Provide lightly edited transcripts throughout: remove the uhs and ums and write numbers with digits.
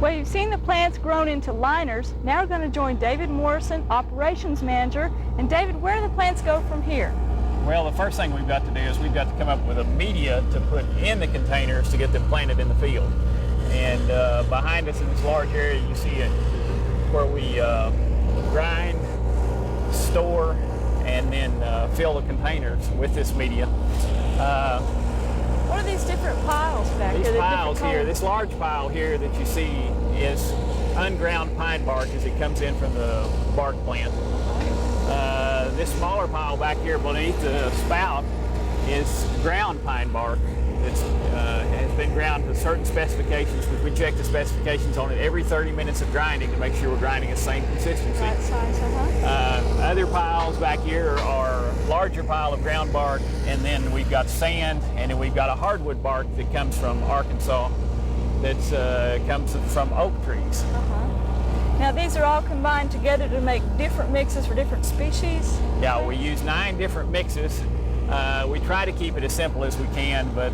Well, you've seen the plants grown into liners. Now we're going to join David Morrison, Operations Manager. And David, where do the plants go from here? Well, the first thing we've got to do is we've got to come up with a media to put in the containers to get them planted in the field. And behind us in this large area, you see it where we grind, store, and then fill the containers with this media. What are these different piles back here? These piles here, this large pile here that you see is unground pine bark as it comes in from the bark plant. This smaller pile back here beneath the spout is ground pine bark. It has been ground to certain specifications, which we check the specifications on it every 30 minutes of grinding to make sure we're grinding the same consistency. Right size, Other piles back here are larger pile of ground bark, and then we've got sand, and then we've got a hardwood bark that comes from Arkansas that comes from oak trees. Now these are all combined together to make different mixes for different species? Yeah, we use 9 different mixes. We try to keep it as simple as we can, but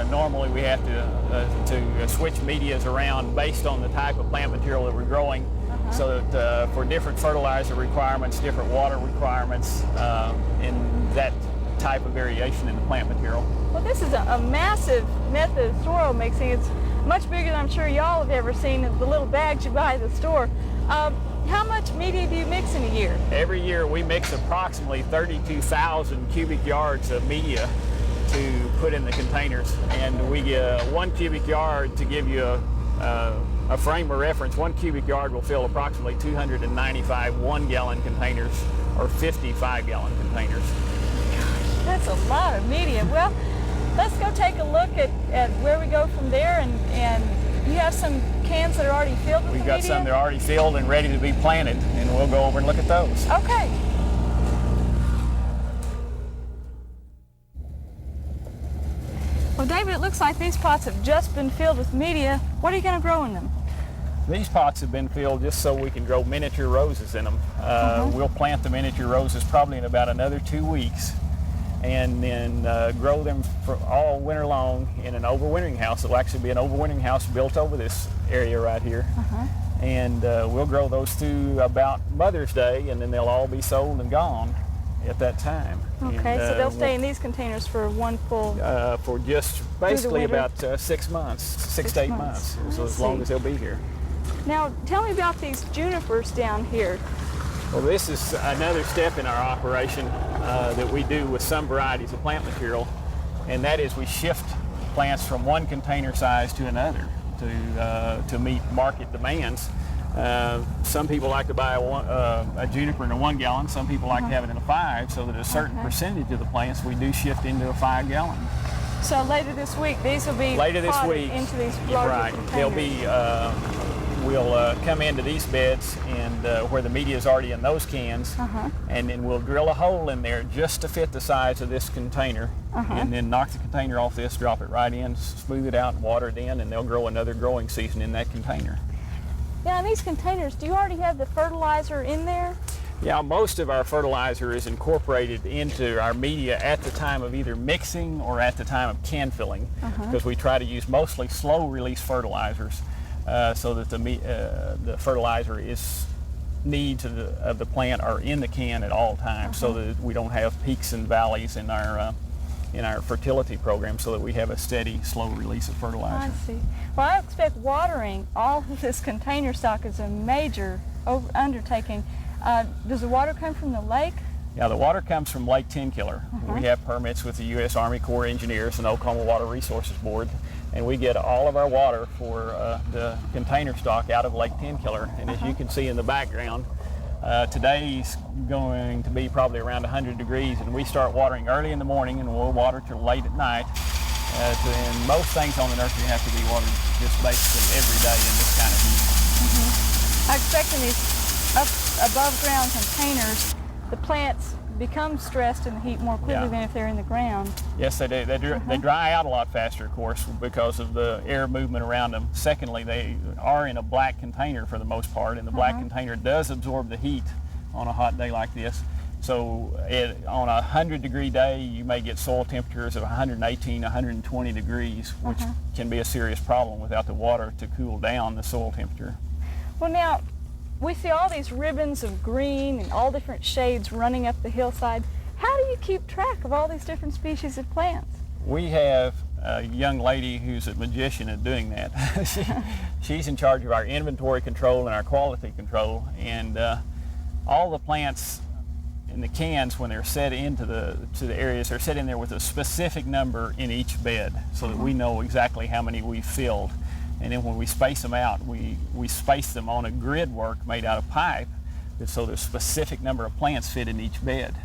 normally we have to switch medias around based on the type of plant material that we're growing, so that for different fertilizer requirements, different water requirements, and that type of variation in the plant material. Well, this is a massive method of soil mixing. It's much bigger than I'm sure y'all have ever seen in the little bags you buy at the store. How much media do you mix in a year? Every year we mix approximately 32,000 cubic yards of media to put in the containers, and we get 1 cubic yard. To give you a frame of reference, 1 cubic yard will fill approximately 295 1-gallon containers or 50 5-gallon containers. Gosh, that's a lot of media. Well, let's go take a look at where we go from there, and you have some cans that are already filled with We've the got media? some that are already filled and ready to be planted, and we'll go over and look at those. Okay. Well, David, it looks like these pots have just been filled with media. What are you going to grow in them? These pots have been filled just so we can grow miniature roses in them. We'll plant the miniature roses probably in about another 2 weeks, and then grow them for all winter long in an overwintering house. It'll actually be an overwintering house built over this area right here. And we'll grow those through about Mother's Day, and then they'll all be sold and gone at that time. Okay, and, so they'll stay in these containers for one full... for just basically about 6 months, 6 to 8 months, so as long as they'll be here. Now, tell me about these junipers down here. Well, this is another step in our operation that we do with some varieties of plant material, and that is we shift plants from one container size to another to meet market demands. Some people like to buy a juniper in a 1-gallon. Some people like to have it in a 5, so that a certain percentage of the plants we do shift into a 5-gallon. So later this week, these will be later this week into these larger containers. They'll be. We'll come into these beds and where the media is already in those cans, and then we'll drill a hole in there just to fit the size of this container, and then knock the container off this, drop it right in, smooth it out, and water it in, and they'll grow another growing season in that container. Now, in these containers, do you already have the fertilizer in there? Yeah, most of our fertilizer is incorporated into our media at the time of either mixing or at the time of can filling, because we try to use mostly slow-release fertilizers. So that the fertilizer needs of the plant are in the can at all times, so that we don't have peaks and valleys in our fertility program, so that we have a steady, slow release of fertilizer. I see. Well, I expect watering all of this container stock is a major undertaking. Does the water come from the lake? Yeah, the water comes from Lake Tenkiller. We have permits with the U.S. Army Corps of Engineers and Oklahoma Water Resources Board, and we get all of our water for the container stock out of Lake Tenkiller. And as you can see in the background, today's going to be probably around 100 degrees, and we start watering early in the morning, and we'll water till late at night. And most things on the nursery have to be watered just basically every day in this kind of heat. I expect in these above ground containers, the plants become stressed in the heat more quickly than if they're in the ground. Yes, they do. They dry out a lot faster, of course, because of the air movement around them. Secondly, they are in a black container for the most part, and the black container does absorb the heat on a hot day like this. So on a 100-degree day, you may get soil temperatures of 118, 120 degrees, which can be a serious problem without the water to cool down the soil temperature. Well, now, we see all these ribbons of green and all different shades running up the hillside. How do you keep track of all these different species of plants? We have a young lady who's a magician at doing that. She's in charge of our inventory control and our quality control, and all the plants in the cans, when they're set into the areas, they're set in there with a specific number in each bed, so that we know exactly how many we've filled. And then when we space them out, we space them on a grid work made out of pipe, so there's a specific number of plants fit in each bed.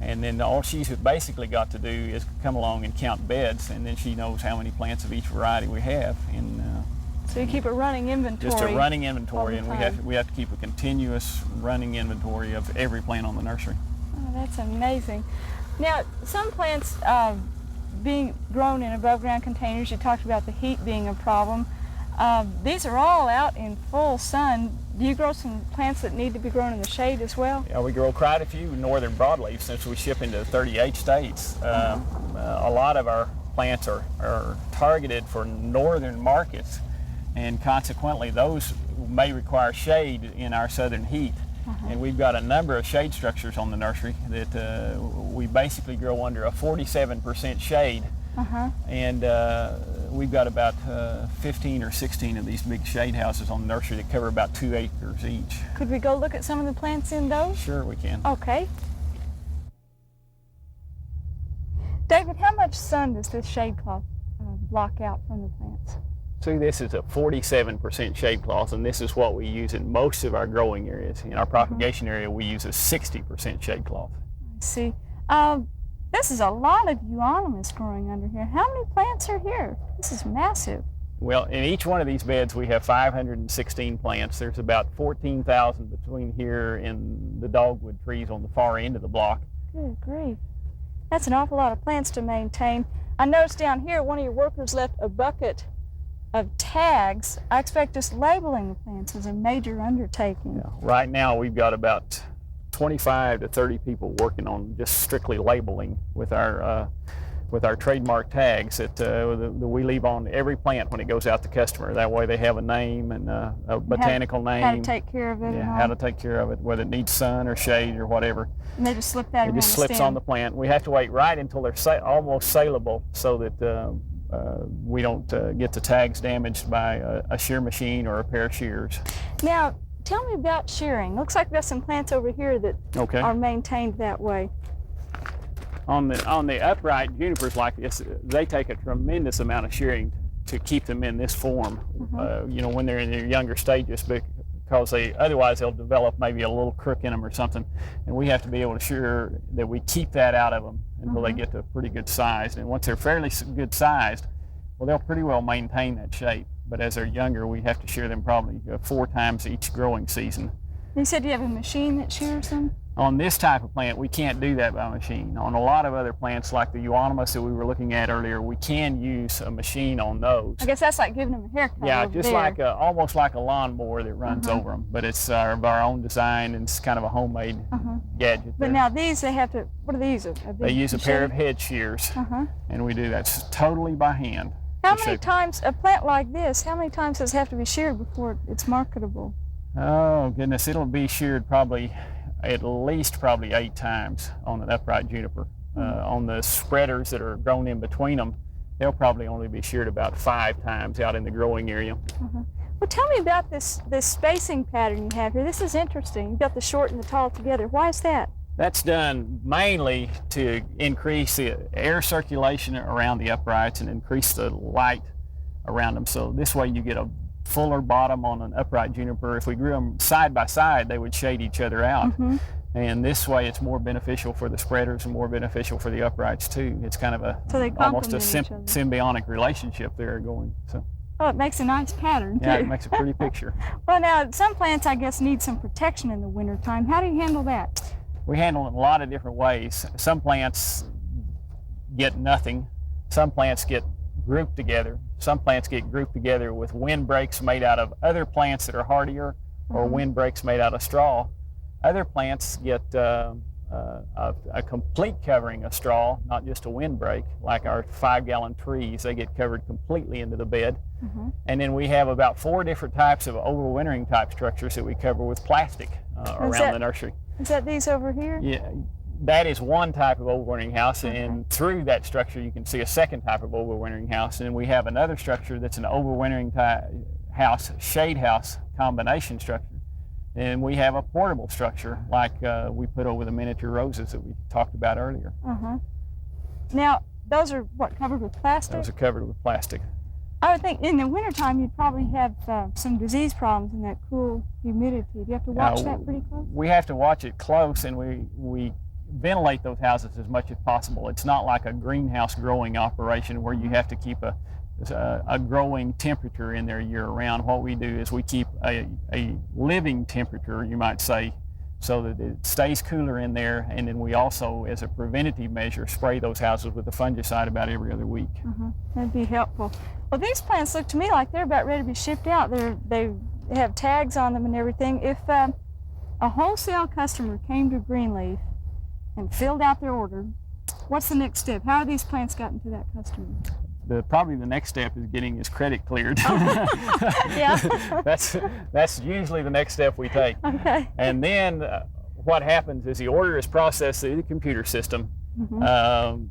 And then all she's basically got to do is come along and count beds, and then she knows how many plants of each variety we have. And so you keep a running inventory. just a running inventory, and time. we have to keep a continuous running inventory of every plant on the nursery. Oh, that's amazing. Now, some plants being grown in above ground containers, you talked about the heat being a problem. These are all out in full sun. Do you grow some plants that need to be grown in the shade as well? Yeah, we grow quite a few northern broadleaf since we ship into 38 states. A lot of our plants are targeted for northern markets, and consequently those may require shade in our southern heat. And we've got a number of shade structures on the nursery that we basically grow under a 47% shade. And we've got about 15 or 16 of these big shade houses on the nursery that cover about 2 acres each. Could we go look at some of the plants in those? Sure, we can. Okay. David, how much sun does this shade cloth block out from the plants? See, this is a 47% shade cloth, and this is what we use in most of our growing areas. In our propagation area, we use a 60% shade cloth. I see. This is a lot of euonymus growing under here. How many plants are here? This is massive. Well, in each one of these beds, we have 516 plants. There's about 14,000 between here and the dogwood trees on the far end of the block. Good grief. That's an awful lot of plants to maintain. I noticed down here one of your workers left a bucket of tags. I expect just labeling the plants is a major undertaking. Yeah. Right now, we've got about 25 to 30 people working on just strictly labeling with our trademark tags that we leave on every plant when it goes out to customer. That way they have a name and a botanical name. How to take care of it. Yeah, how to take care of it, whether it needs sun or shade or whatever. And they just slip that around It just the slips stem. on the plant. We have to wait right until they're almost saleable so that we don't get the tags damaged by a shear machine or a pair of shears. Now, tell me about shearing. Looks like there's some plants over here that are maintained that way. On the upright junipers like this, they take a tremendous amount of shearing to keep them in this form. You know, when they're in their younger stages, because otherwise they'll develop maybe a little crook in them or something, and we have to be able to ensure that we keep that out of them until they get to a pretty good size. And once they're fairly good sized, well, they'll pretty well maintain that shape. But as they're younger, we have to shear them probably 4 times each growing season. You said you have a machine that shears them? On this type of plant, we can't do that by machine. On a lot of other plants, like the euonymus that we were looking at earlier, we can use a machine on those. I guess that's like giving them a haircut. Yeah, over just there. like almost like a lawnmower that runs over them, but it's our own design, and it's kind of a homemade gadget. But there. now these, they have to, what are these? They use a pair of head shears, and we do that totally by hand. How many times, a plant like this, how many times does it have to be sheared before it's marketable? Oh goodness, it'll be sheared probably at least 8 times on an upright juniper. On the spreaders that are grown in between them, they'll probably only be sheared about 5 times out in the growing area. Well, tell me about this spacing pattern you have here. This is interesting. You've got the short and the tall together. Why is that? That's done mainly to increase the air circulation around the uprights and increase the light around them. So this way you get a fuller bottom on an upright juniper. If we grew them side by side, they would shade each other out. And this way it's more beneficial for the spreaders and more beneficial for the uprights too. It's kind of almost a symbiotic relationship there going. So. Oh, it makes a nice pattern too. Yeah, it makes a pretty picture. Well, now some plants I guess need some protection in the wintertime. How do you handle that? We handle it in a lot of different ways. Some plants get nothing. Some plants get grouped together. Some plants get grouped together with windbreaks made out of other plants that are hardier or windbreaks made out of straw. Other plants get a complete covering of straw, not just a windbreak, like our 5-gallon trees. They get covered completely into the bed. Mm-hmm. And then we have about 4 different types of overwintering type structures that we cover with plastic around the nursery. Is that these over here? Yeah, that is one type of overwintering house, Okay. and through that structure you can see a second type of overwintering house. And we have another structure that's an overwintering type house, shade house combination structure. And we have a portable structure like we put over the miniature roses that we talked about earlier. Uh-huh. Now, those are what, covered with plastic? Those are covered with plastic. I would think in the wintertime you'd probably have some disease problems in that cool humidity. Do you have to watch that pretty close? We have to watch it close, and we ventilate those houses as much as possible. It's not like a greenhouse growing operation where you have to keep a growing temperature in there year-round. What we do is we keep a living temperature, you might say, so that it stays cooler in there, and then we also, as a preventative measure, spray those houses with a fungicide about every other week. Mm-hmm. That'd be helpful. Well, these plants look to me like they're about ready to be shipped out. They have tags on them and everything. If a wholesale customer came to Greenleaf and filled out their order, what's the next step? How are these plants gotten to that customer? Probably the next step is getting his credit cleared. Yeah. That's usually the next step we take. Okay. And then what happens is the order is processed through the computer system. Mm-hmm.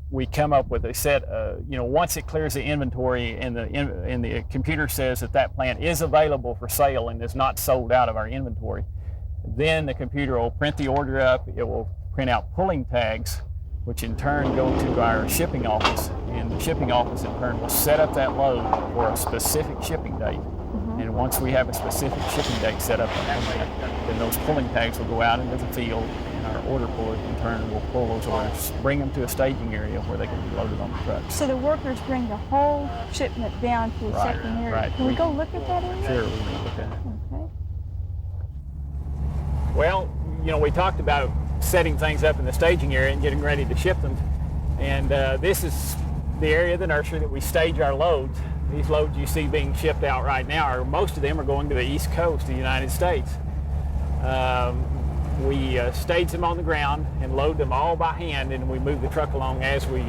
We come up with a set, once it clears the inventory and the computer says that plant is available for sale and is not sold out of our inventory, then the computer will print the order up. It will print out pulling tags, which in turn go to our shipping office, and the shipping office in turn will set up that load for a specific shipping date. Mm-hmm. And once we have a specific shipping date set up on that, then those pulling tags will go out into the field, and our order puller in turn will pull those orders, bring them to a staging area where they can be loaded on the trucks. So the workers bring the whole shipment down to a second area. Right. Can we go look at that area? Sure, we can look at it. Okay. Well, we talked about setting things up in the staging area and getting ready to ship them. And this is the area of the nursery that we stage our loads. These loads you see being shipped out right now, most of them are going to the East Coast of the United States. We stage them on the ground and load them all by hand, and we move the truck along as we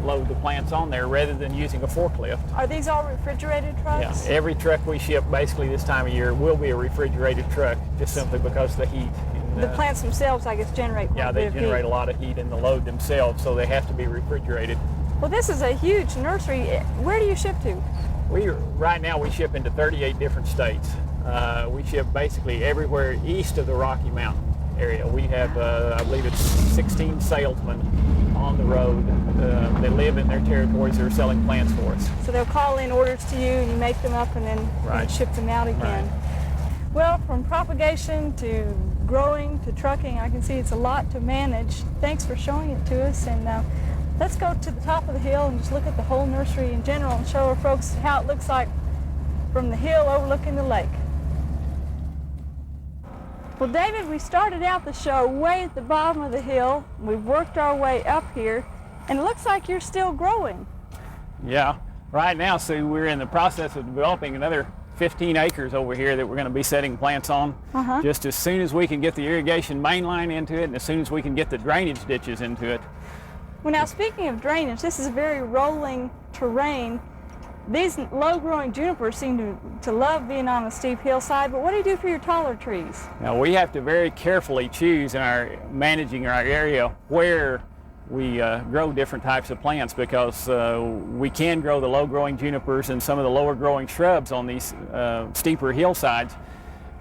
load the plants on there rather than using a forklift. Are these all refrigerated trucks? Yeah, every truck we ship basically this time of year will be a refrigerated truck, just simply because of the heat. The plants themselves, I guess, generate quite a bit of heat. Yeah, they generate a lot of heat in the load themselves, so they have to be refrigerated. Well, this is a huge nursery. Where do you ship to? Right now we ship into 38 different states. We ship basically everywhere east of the Rocky Mountain area. We have, I believe it's 16 salesmen on the road that live in their territories that are selling plants for us. So they'll call in orders to you, and you make them up and then Right. ship them out again. Right. Well, from propagation to growing to trucking, I can see it's a lot to manage. Thanks for showing it to us, and let's go to the top of the hill and just look at the whole nursery in general and show our folks how it looks like from the hill overlooking the lake. Well, David, we started out the show way at the bottom of the hill. We've worked our way up here, and it looks like you're still growing. Yeah, right now, Sue, we're in the process of developing another 15 acres over here that we're going to be setting plants on. Uh-huh. Just as soon as we can get the irrigation main line into it, and as soon as we can get the drainage ditches into it. Well, now speaking of drainage, this is a very rolling terrain. These low-growing junipers seem to love being on a steep hillside, but what do you do for your taller trees? Now, we have to very carefully choose in our managing our area where we grow different types of plants, because we can grow the low-growing junipers and some of the lower-growing shrubs on these steeper hillsides,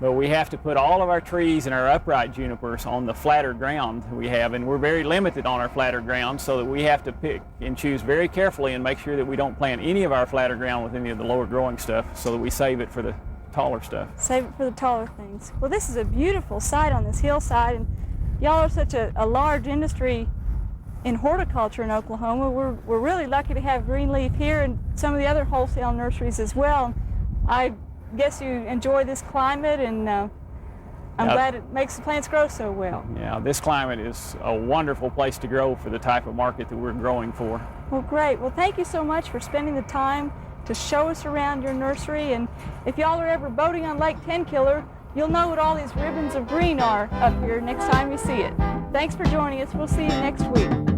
but we have to put all of our trees and our upright junipers on the flatter ground we have, and we're very limited on our flatter ground, so that we have to pick and choose very carefully and make sure that we don't plant any of our flatter ground with any of the lower-growing stuff, so that we save it for the taller stuff. Save it for the taller things. Well, this is a beautiful site on this hillside, and y'all are such a large industry in horticulture in Oklahoma. We're really lucky to have Greenleaf here and some of the other wholesale nurseries as well. I guess you enjoy this climate, and I'm glad it makes the plants grow so well. Yeah, this climate is a wonderful place to grow for the type of market that we're growing for. Well, great. Well, thank you so much for spending the time to show us around your nursery, and if y'all are ever boating on Lake Tenkiller, You'll know what all these ribbons of green are up here next time you see it. Thanks for joining us. We'll see you next week.